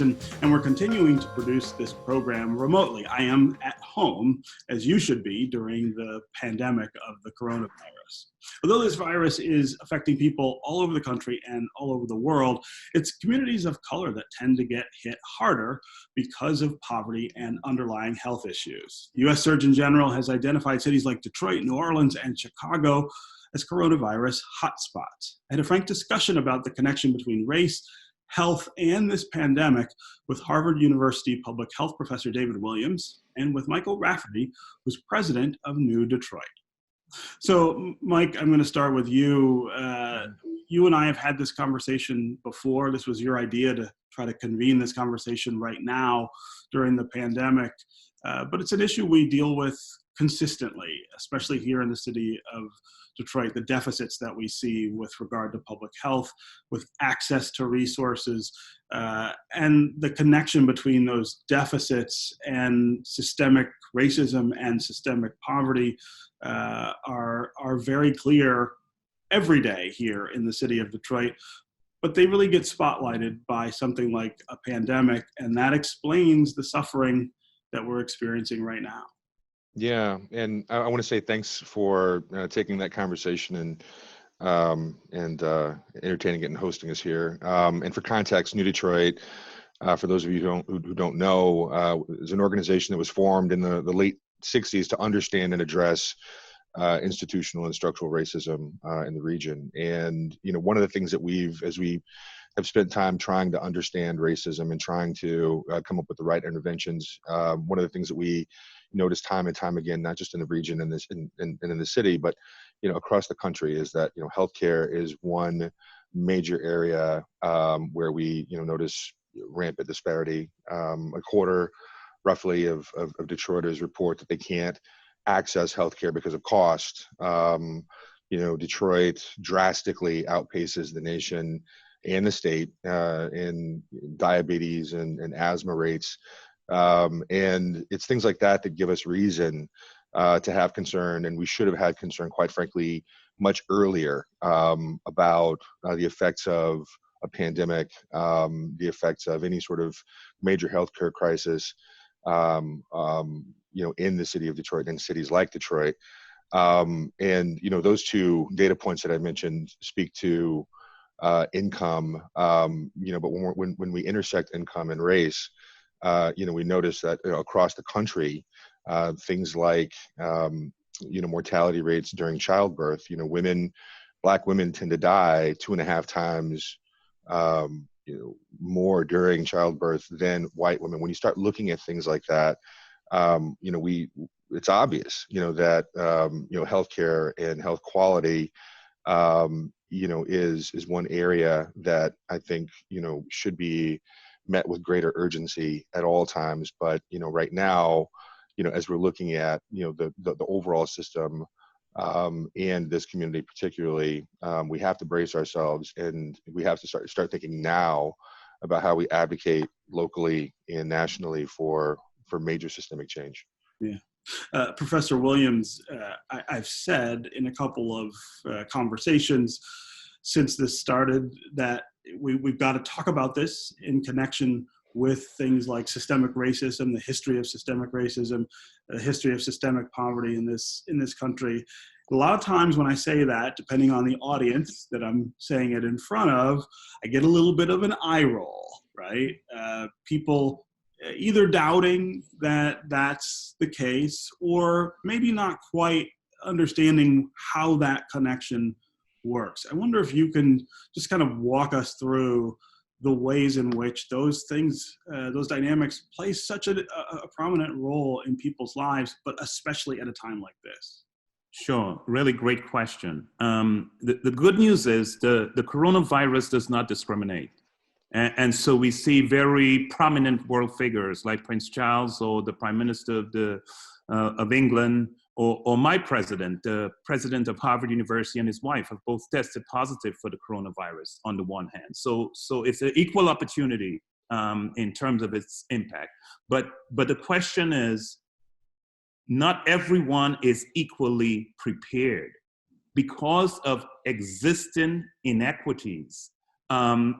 and we're continuing to produce this program remotely. I am at home, as you should be, during the pandemic of the coronavirus. Although this virus is affecting people all over the country and all over the world, it's communities of color that tend to get hit harder because of poverty and underlying health issues. The U.S. Surgeon General has identified cities like Detroit, New Orleans, and Chicago as coronavirus hotspots. I had a frank discussion about the connection between race, health, and this pandemic with Harvard University public health professor David Williams and with Michael Rafferty, who's president of New Detroit. So, Mike, I'm going to start with you. You and I have had this conversation before. This was your idea to try to convene this conversation right now during the pandemic. But it's an issue we deal with consistently, especially here in the city of Detroit, the deficits that we see with regard to public health, with access to resources, and the connection between those deficits and systemic racism and systemic poverty are very clear every day here in the city of Detroit. But they really get spotlighted by something like a pandemic, and that explains the suffering that we're experiencing right now. Yeah, and I want to say thanks for taking that conversation and entertaining it and hosting us here. And for context, New Detroit, for those of you who don't know, is an organization that was formed in the late '60s to understand and address institutional and structural racism in the region. And one of the things that as we have spent time trying to understand racism and trying to come up with the right interventions, one of the things that we notice time and time again, not just in the region and in the city, but across the country, is that healthcare is one major area where we notice rampant disparity. A quarter, roughly, of Detroiters report that they can't access healthcare because of cost. Detroit drastically outpaces the nation and the state in diabetes and asthma rates. And it's things like that that give us reason to have concern, and we should have had concern, quite frankly, much earlier about the effects of a pandemic, the effects of any sort of major healthcare crisis, in the city of Detroit and cities like Detroit. And those two data points that I mentioned speak to income, but when we intersect income and race, we notice that across the country, things like mortality rates during childbirth, Black women tend to die 2.5 times more during childbirth than white women. When you start looking at things like that, it's obvious that healthcare and health quality is one area that I think should be met with greater urgency at all times. But right now, as we're looking at the overall system and this community particularly, we have to brace ourselves, and we have to start thinking now about how we advocate locally and nationally for major systemic change. Yeah. Professor Williams, I've said in a couple of conversations since this started that we've got to talk about this in connection with things like systemic racism, the history of systemic racism, the history of systemic poverty in this country. A lot of times when I say that, depending on the audience that I'm saying it in front of, I get a little bit of an eye roll, right? People either doubting that that's the case, or maybe not quite understanding how that connection works. I wonder if you can just kind of walk us through the ways in which those things, those dynamics play such a prominent role in people's lives, but especially at a time like this. Sure, really great question. The good news is the coronavirus does not discriminate. And so we see very prominent world figures like Prince Charles or the Prime Minister of England, or my president, the president of Harvard University, and his wife have both tested positive for the coronavirus on the one hand. So it's an equal opportunity in terms of its impact. But the question is, not everyone is equally prepared because of existing inequities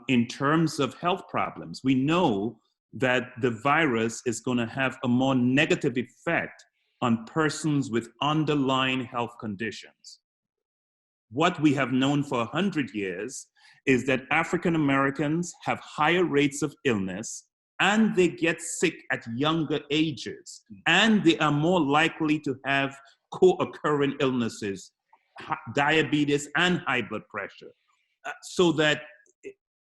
in terms of health problems. We know that the virus is going to have a more negative effect on persons with underlying health conditions. What we have known for 100 years is that African Americans have higher rates of illness, and they get sick at younger ages, and they are more likely to have co-occurring illnesses, diabetes and high blood pressure, so that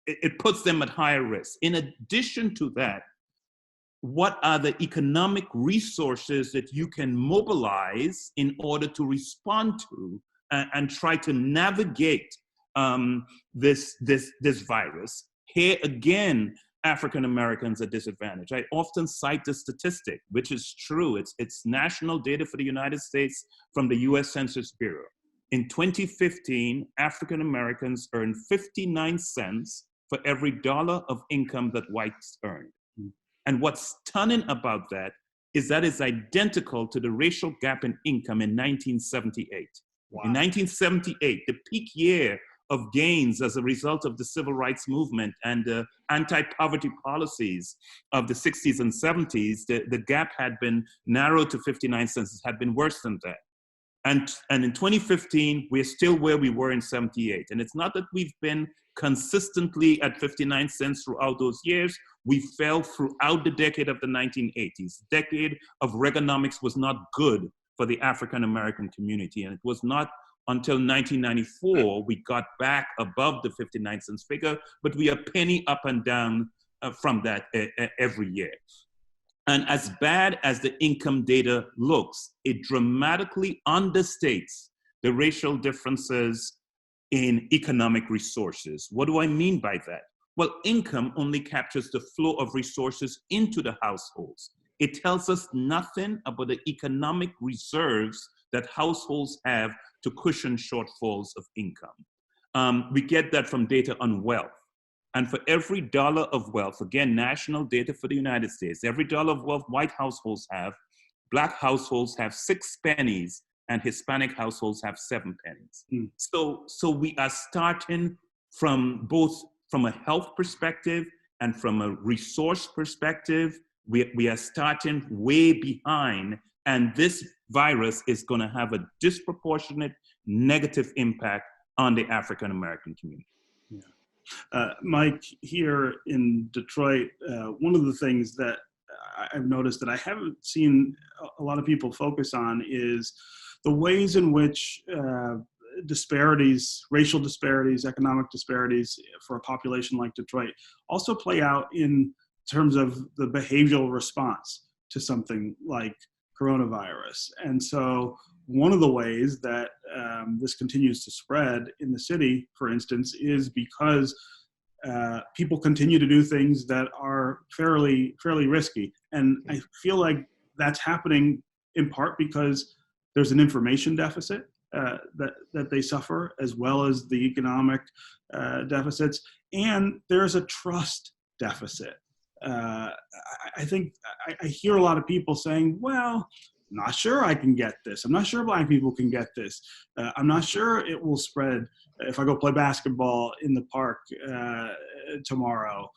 it puts them at higher risk. In addition to that, what are the economic resources that you can mobilize in order to respond to and try to navigate this virus? Here again, African Americans are disadvantaged. I often cite the statistic, which is true. It's national data for the United States from the US Census Bureau. In 2015, African Americans earned 59 cents for every dollar of income that whites earned. And what's stunning about that is that it's identical to the racial gap in income in 1978. Wow. In 1978, the peak year of gains as a result of the civil rights movement and the anti-poverty policies of the 60s and 70s, the gap had been narrowed to 59 cents. It had been worse than that. And in 2015, we're still where we were in 78. And it's not that we've been consistently at 59 cents throughout those years. We fell throughout the decade of the 1980s. The decade of Reaganomics was not good for the African American community. And it was not until 1994 we got back above the 59 cents figure, but we are penny up and down from that every year. And as bad as the income data looks, it dramatically understates the racial differences in economic resources. What do I mean by that? Well, income only captures the flow of resources into the households. It tells us nothing about the economic reserves that households have to cushion shortfalls of income. We get that from data on wealth. And for every dollar of wealth, again, national data for the United States, every dollar of wealth white households have, Black households have 6 pennies, and Hispanic households have 7 pennies. So we are starting from both from a health perspective and from a resource perspective. We are starting way behind, and this virus is going to have a disproportionate negative impact on the African American community. Mike, here in Detroit, one of the things that I've noticed that I haven't seen a lot of people focus on is the ways in which disparities, racial disparities, economic disparities for a population like Detroit also play out in terms of the behavioral response to something like coronavirus. And so one of the ways that this continues to spread in the city, for instance, is because people continue to do things that are fairly risky. And I feel like that's happening in part because there's an information deficit that they suffer, as well as the economic deficits, and there's a trust deficit. I think I hear a lot of people saying, well, I'm not sure I can get this. I'm not sure Black people can get this. I'm not sure it will spread if I go play basketball in the park tomorrow.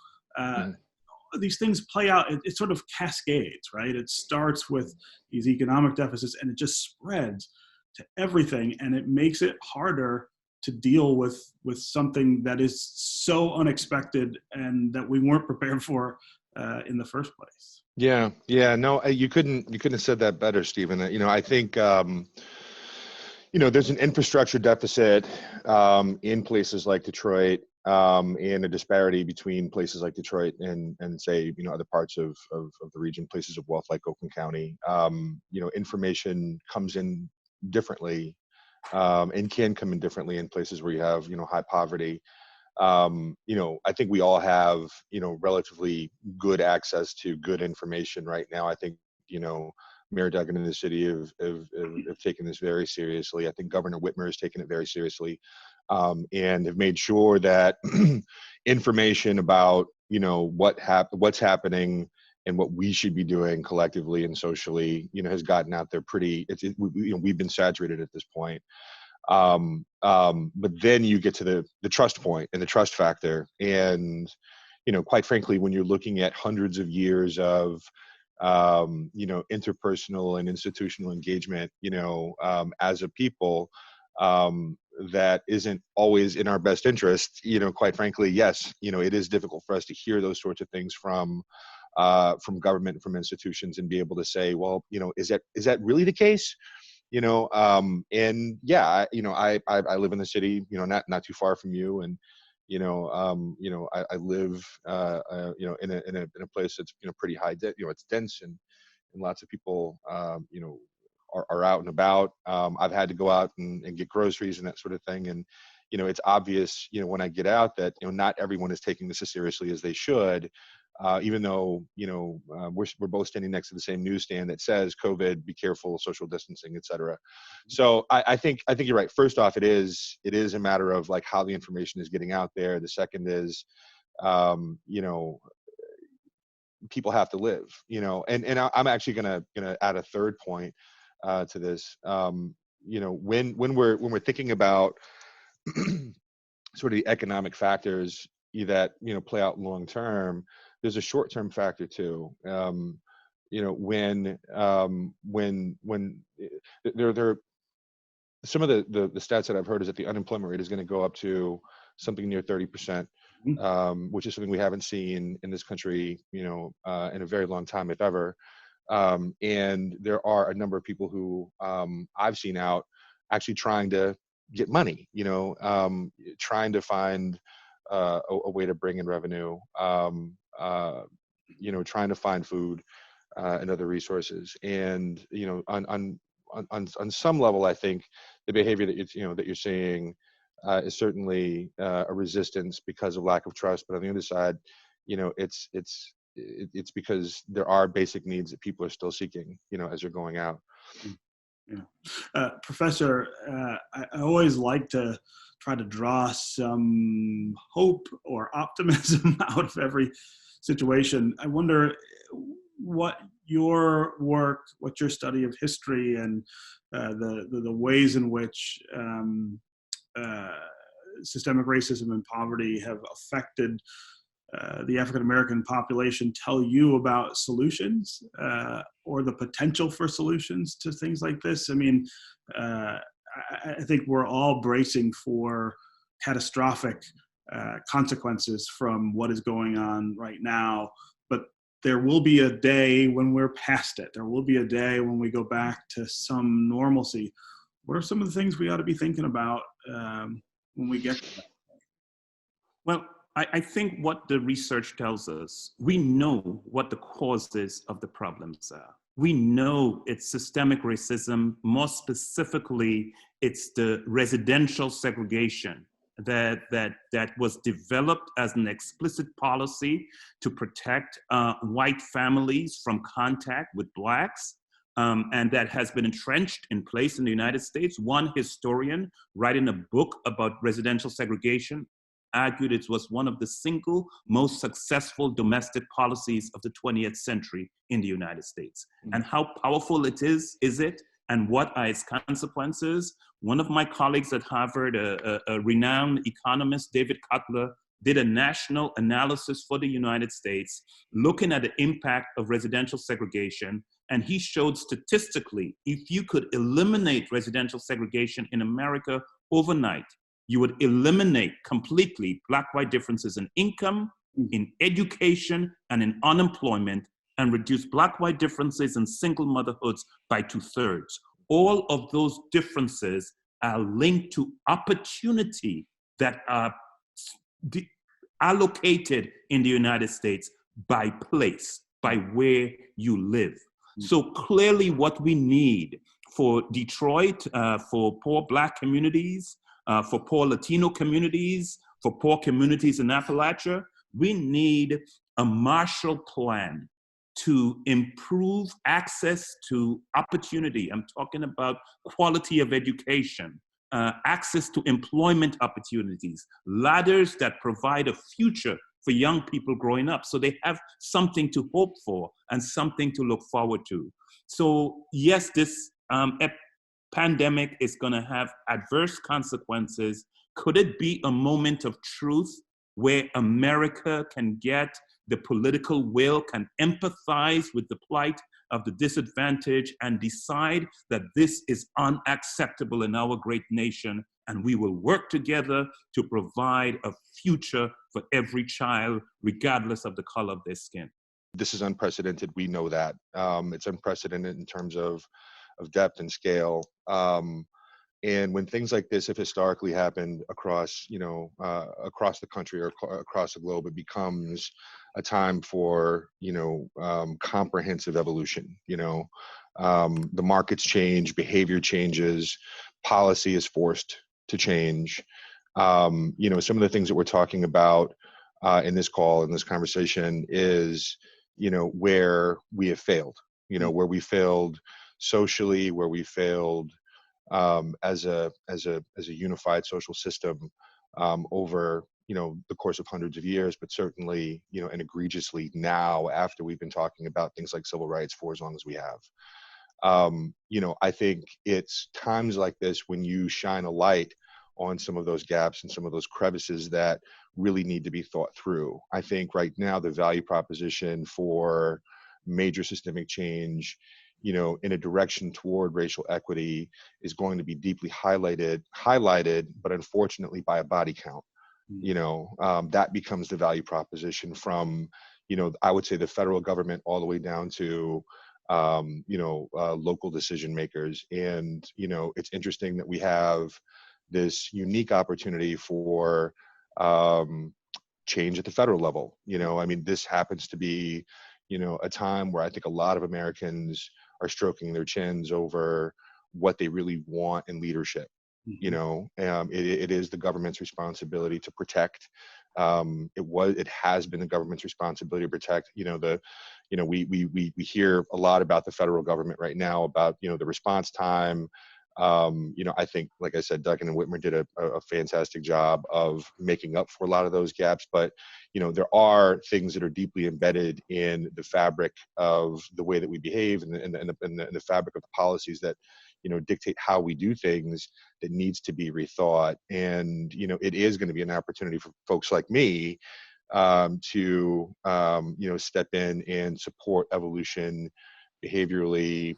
These things play out. It sort of cascades, right? It starts with these economic deficits and it just spreads to everything. And it makes it harder to deal with something that is so unexpected and that we weren't prepared for in the first place. Yeah. No, you couldn't have said that better, Stephen. I think, there's an infrastructure deficit in places like Detroit, and a disparity between places like Detroit and say, other parts of the region, places of wealth like Oakland County. Information comes in differently, and can come in differently in places where you have, high poverty. I think we all have, relatively good access to good information right now. I think, Mayor Duggan and the city have taken this very seriously. I think Governor Whitmer has taken it very seriously, and have made sure that information about, what's happening and what we should be doing collectively and socially, has gotten out there we've been saturated at this point. But then you get to the trust point and the trust factor, and quite frankly, when you're looking at hundreds of years of interpersonal and institutional engagement, as a people, that isn't always in our best interest, quite frankly, yes, it is difficult for us to hear those sorts of things from government, from institutions, and be able to say, well, is that really the case? And yeah, I live in the city, not too far from you, and I live in a place that's pretty high, it's dense, and lots of people are out and about. I've had to go out and get groceries and that sort of thing, and it's obvious when I get out that not everyone is taking this as seriously as they should. Even though we're both standing next to the same newsstand that says COVID, be careful, social distancing, etc. So I think you're right. First off, it is a matter of like how the information is getting out there. The second is, people have to live, and I'm actually gonna add a third point to this. When we're thinking about sort of the economic factors that play out long term, there's a short term factor too. When there some of the stats that I've heard is that the unemployment rate is going to go up to something near 30%, which is something we haven't seen in this country, in a very long time, if ever. And there are a number of people who I've seen out actually trying to get money, trying to find a way to bring in revenue, trying to find food and other resources. And on some level, I think the behavior that you're seeing is certainly a resistance because of lack of trust. But on the other side, it's because there are basic needs that people are still seeking, as they're going out. Yeah. Professor, I always like to try to draw some hope or optimism out of every situation. I wonder what your work, what your study of history, and the ways in which systemic racism and poverty have affected the African-American population tell you about solutions or the potential for solutions to things like this. I mean, I think we're all bracing for catastrophic consequences from what is going on right now, but there will be a day when we're past it. There will be a day when we go back to some normalcy. What are some of the things we ought to be thinking about when we get to that? Well, I think what the research tells us, we know what the causes of the problems are. We know it's systemic racism. More specifically, it's the residential segregation that was developed as an explicit policy to protect white families from contact with Blacks. And that has been entrenched in place in the United States. One historian writing a book about residential segregation argued it was one of the single most successful domestic policies of the 20th century in the United States. And how powerful it is it? And what are its consequences? One of my colleagues at Harvard, a renowned economist, David Cutler, did a national analysis for the United States looking at the impact of residential segregation. And he showed statistically, if you could eliminate residential segregation in America overnight, you would eliminate completely Black-white differences in income, in education, and in unemployment, and reduce Black-white differences in single motherhoods by 2/3. All of those differences are linked to opportunity that are allocated in the United States by place, by where you live. So clearly what we need for Detroit, for poor Black communities, for poor Latino communities, for poor communities in Appalachia, we need a Marshall Plan to improve access to opportunity. I'm talking about quality of education, access to employment opportunities, ladders that provide a future for young people growing up so they have something to hope for and something to look forward to. So yes, this pandemic is going to have adverse consequences. Could it be a moment of truth where America can get the political will, can empathize with the plight of the disadvantaged and decide that this is unacceptable in our great nation, and we will work together to provide a future for every child, regardless of the color of their skin. This is unprecedented. We know that. It's unprecedented in terms of depth and scale. And when things like this have historically happened across, across the country or across the globe, it becomes a time for, comprehensive evolution. The markets change, behavior changes, policy is forced to change. Some of the things that we're talking about in this call, in this conversation is, where we have failed, where we failed socially, where we failed as a unified social system over the course of hundreds of years, but certainly and egregiously now after we've been talking about things like civil rights for as long as we have. I think it's times like this when you shine a light on some of those gaps and some of those crevices that really need to be thought through. I think right now the value proposition for major systemic change in a direction toward racial equity is going to be deeply highlighted, but unfortunately by a body count. That becomes the value proposition from, I would say the federal government all the way down to, local decision makers. And, it's interesting that we have this unique opportunity for change at the federal level. This happens to be, a time where I think a lot of Americans are stroking their chins over what they really want in leadership. It is the government's responsibility to protect. It has been the government's responsibility to protect. We hear a lot about the federal government right now about the response time. I think, like I said, Duncan and Whitmer did a fantastic job of making up for a lot of those gaps. But, there are things that are deeply embedded in the fabric of the way that we behave and the fabric of the policies that, dictate how we do things that needs to be rethought. And, it is going to be an opportunity for folks like me to, step in and support evolution behaviorally,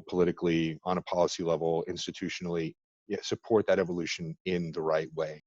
politically, on a policy level, institutionally, support that evolution in the right way.